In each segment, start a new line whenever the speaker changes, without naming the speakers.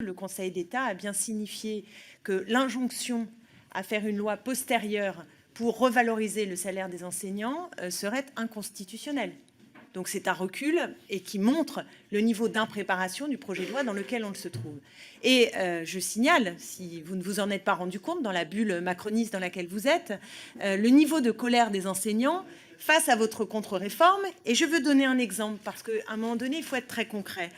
Le Conseil d'État a bien signifié que l'injonction à faire une loi postérieure pour revaloriser le salaire des enseignants serait inconstitutionnelle. Donc c'est un recul et qui montre le niveau d'impréparation du projet de loi dans lequel on se trouve. Et je signale, si vous ne vous en êtes pas rendu compte dans la bulle macroniste dans laquelle vous êtes, le niveau de colère des enseignants face à votre contre-réforme. Et je veux donner un exemple parce qu'à un moment donné, il faut être très concret.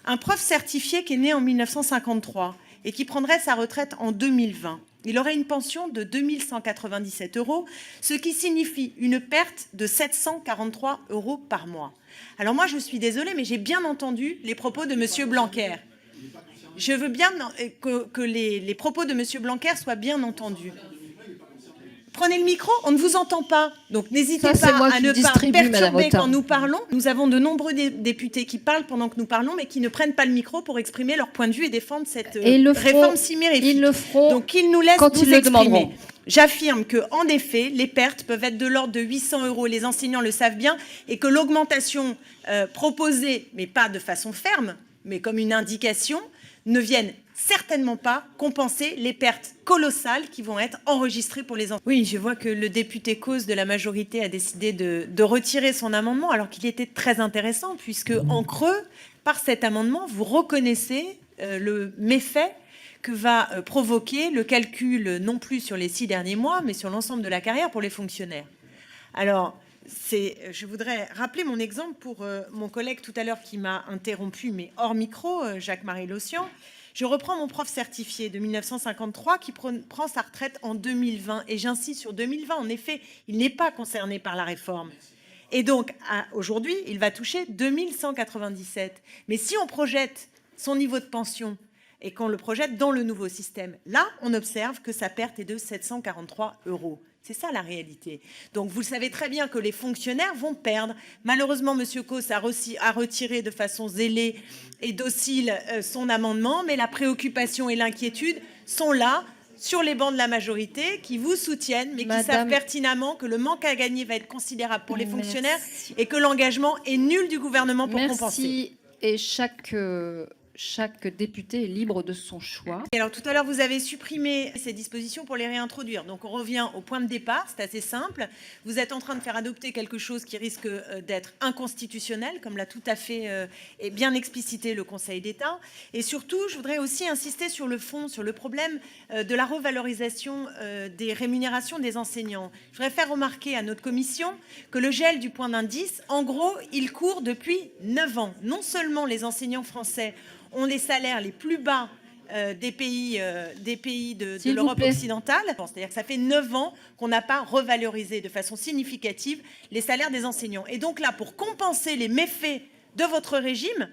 Un prof certifié qui est né en 1953 et qui prendrait sa retraite en 2020, il aurait une pension de 2 197 €, ce qui signifie une perte de 743 € par mois. Alors moi, je suis désolée, mais j'ai bien entendu les propos de M. Blanquer. Je veux bien que les propos de M. Blanquer soient bien entendus. Prenez le micro, on ne vous entend pas. Donc n'hésitez pas à ne pas perturber quand nous parlons. Nous avons de nombreux députés qui parlent pendant que nous parlons, mais qui ne prennent pas le micro pour exprimer leur point de vue et défendre cette réforme si mirifique.
Ils le feront
donc qu'ils nous laissent
quand
nous
ils le
exprimer.
demanderont.
J'affirme que, en effet, les pertes peuvent être de l'ordre de 800 €. Les enseignants le savent bien, et que l'augmentation proposée, mais pas de façon ferme, mais comme une indication, ne viennent certainement pas compenser les pertes colossales qui vont être enregistrées pour les enseignants. Oui, je vois que le député cause de la majorité a décidé de retirer son amendement, alors qu'il était très intéressant, puisque en creux, par cet amendement, vous reconnaissez le méfait que va provoquer le calcul non plus sur les 6 derniers mois, mais sur l'ensemble de la carrière pour les fonctionnaires. Alors, je voudrais rappeler mon exemple pour mon collègue tout à l'heure qui m'a interrompu, mais hors micro, Jacques-Marie Lossian. Je reprends mon prof certifié de 1953 qui prend sa retraite en 2020. Et j'insiste sur 2020. En effet, il n'est pas concerné par la réforme. Et donc, aujourd'hui, il va toucher 2 197. Mais si on projette son niveau de pension et qu'on le projette dans le nouveau système, là, on observe que sa perte est de 743 €. C'est ça la réalité. Donc vous le savez très bien que les fonctionnaires vont perdre. Malheureusement, M. Causse a retiré de façon zélée et docile son amendement, mais la préoccupation et l'inquiétude sont là, sur les bancs de la majorité, qui vous soutiennent, mais qui savent pertinemment que le manque à gagner va être considérable pour les fonctionnaires et que l'engagement est nul du gouvernement pour compenser.
Et chaque député est libre de son choix.
Et alors tout à l'heure, vous avez supprimé ces dispositions pour les réintroduire. Donc on revient au point de départ, c'est assez simple. Vous êtes en train de faire adopter quelque chose qui risque d'être inconstitutionnel, comme l'a tout à fait et bien explicité le Conseil d'État. Et surtout, je voudrais aussi insister sur le fond, sur le problème de la revalorisation des rémunérations des enseignants. Je voudrais faire remarquer à notre commission que le gel du point d'indice, en gros, il court depuis 9 ans. Non seulement les enseignants français ont les salaires les plus bas des pays de l'Europe occidentale. C'est-à-dire que ça fait 9 ans qu'on n'a pas revalorisé de façon significative les salaires des enseignants. Et donc là, pour compenser les méfaits de votre régime,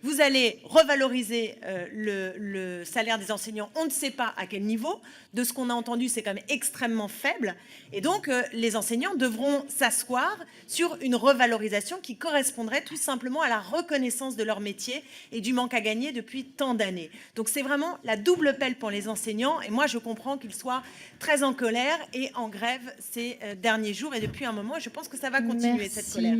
vous allez revaloriser le salaire des enseignants. On ne sait pas à quel niveau. De ce qu'on a entendu, c'est quand même extrêmement faible. Et donc, les enseignants devront s'asseoir sur une revalorisation qui correspondrait tout simplement à la reconnaissance de leur métier et du manque à gagner depuis tant d'années. Donc, c'est vraiment la double pelle pour les enseignants. Et moi, je comprends qu'ils soient très en colère et en grève ces derniers jours et depuis un moment. Je pense que ça va continuer, cette colère.